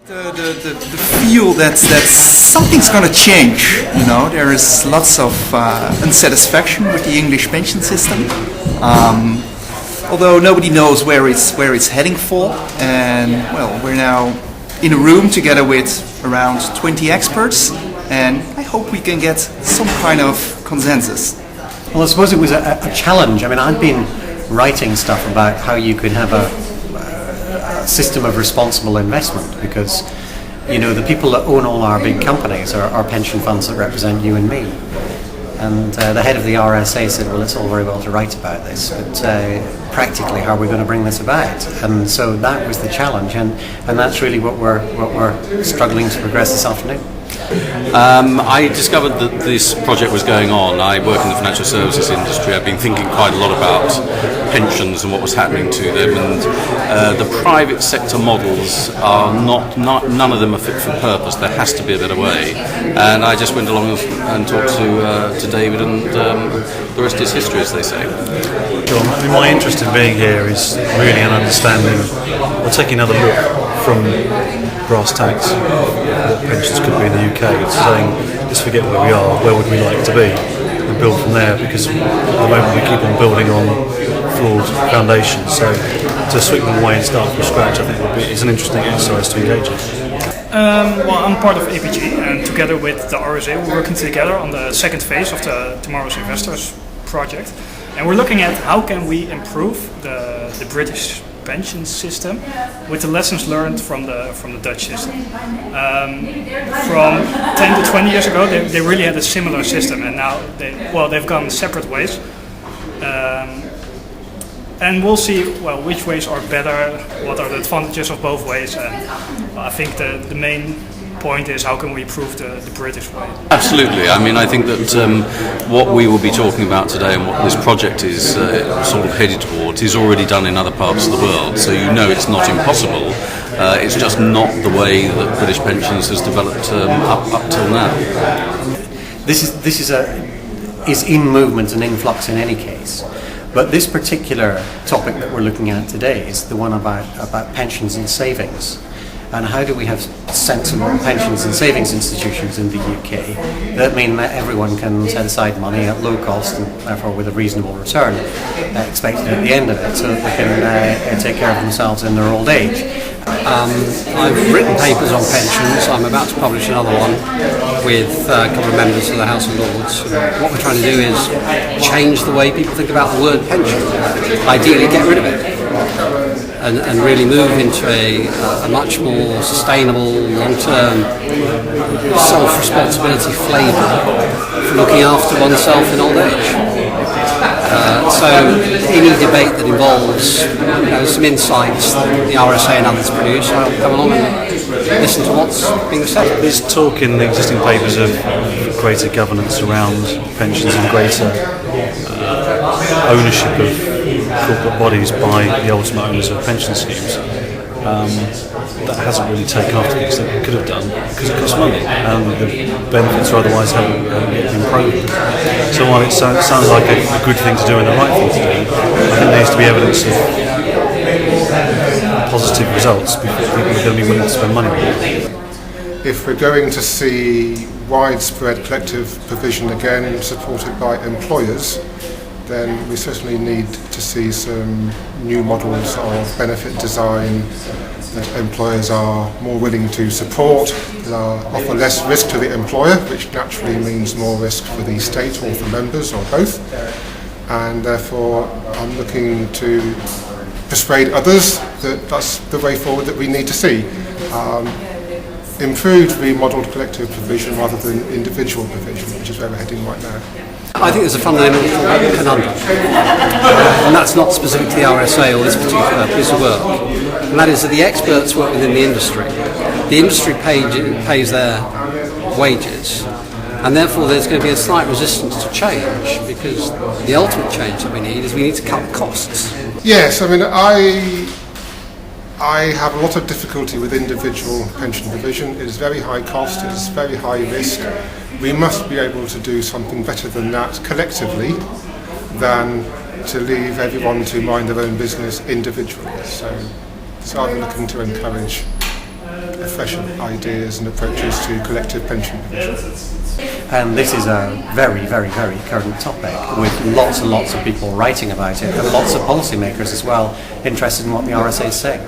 The feel that something's going to change. You know, there is lots of unsatisfaction with the English pension system. Although nobody knows where it's heading for, and well, we're now in a room together with around 20 experts, and I hope we can get some kind of consensus. Well, I suppose it was a challenge. I mean, I'd been writing stuff about how you could have a system of responsible investment, because you know the people that own all our big companies are pension funds that represent you and me. And the head of the RSA said, well, it's all very well to write about this, but practically how are we going to bring this about? And so that was the challenge, and that's really what we're struggling to progress this afternoon. I discovered that this project was going on. I work in the financial services industry. I've been thinking quite a lot about pensions and what was happening to them, and the private sector models are none of them are fit for purpose. There has to be a better way, and I just went along and talked to David, and the rest is history, as they say. John, I mean, my interest in being here is really an understanding, or taking another look from brass tacks what pensions could be in the UK. It's saying, let's forget where we are, where would we like to be, and build from there, because at the moment we keep on building on flawed foundations. So to sweep them away and start from scratch, I think is an interesting exercise to engage in. Well, I'm part of APG, and together with the RSA we're working together on the second phase of the Tomorrow's Investors project, and we're looking at how can we improve the British pension system with the lessons learned from the Dutch system. From 10 to 20 years ago they really had a similar system, and now they've gone separate ways. And we'll see which ways are better, what are the advantages of both ways, and I think the main point is how can we improve the British way. Absolutely. I mean, I think that what we will be talking about today and what this project is sort of headed towards is already done in other parts of the world, so you know it's not impossible. It's just not the way that British pensions has developed up till now. This is in movement and in flux in any case. But this particular topic that we're looking at today is the one about pensions and savings. And how do we have sensible pensions and savings institutions in the UK that mean that everyone can set aside money at low cost and therefore with a reasonable return expected at the end of it, so that they can take care of themselves in their old age. I've written papers on pensions. I'm about to publish another one with a couple of members of the House of Lords. What we're trying to do is change the way people think about the word pension. Ideally get rid of it and really move into a much more sustainable, long-term self-responsibility flavour for looking after oneself in old age. So any debate that involves some insights that the RSA and others produce, I'll come along and listen to what's being said. There's talk in the existing papers of greater governance around pensions and greater ownership of corporate bodies by the ultimate owners of pension schemes. That hasn't really taken off to the extent it could have done, because it costs money and the benefits or otherwise haven't yet been proven. So while it sounds like a good thing to do and the right thing to do, I think there needs to be evidence of positive results before people are going to be willing to spend money on it. If we're going to see widespread collective provision again supported by employers, then we certainly need to see some new models of benefit design that employers are more willing to support, that offer less risk to the employer, which naturally means more risk for the state or for members or both. And therefore I'm looking to persuade others that that's the way forward that we need to see. Improved remodelled collective provision rather than individual provision, which is where we're heading right now. I think there's a fundamental conundrum, and that's not specific to the RSA or this particular piece of work, and that is that the experts work within the industry. The industry pays their wages, and therefore there's going to be a slight resistance to change, because the ultimate change that we need is we need to cut costs. Yes, I mean, I have a lot of difficulty with individual pension provision. It is very high cost, it is very high risk. We must be able to do something better than that collectively than to leave everyone to mind their own business individually. So I'm looking to encourage fresh ideas and approaches to collective pension provision. And this is a very, very, very current topic with lots and lots of people writing about it and lots of policymakers as well interested in what the RSA is saying.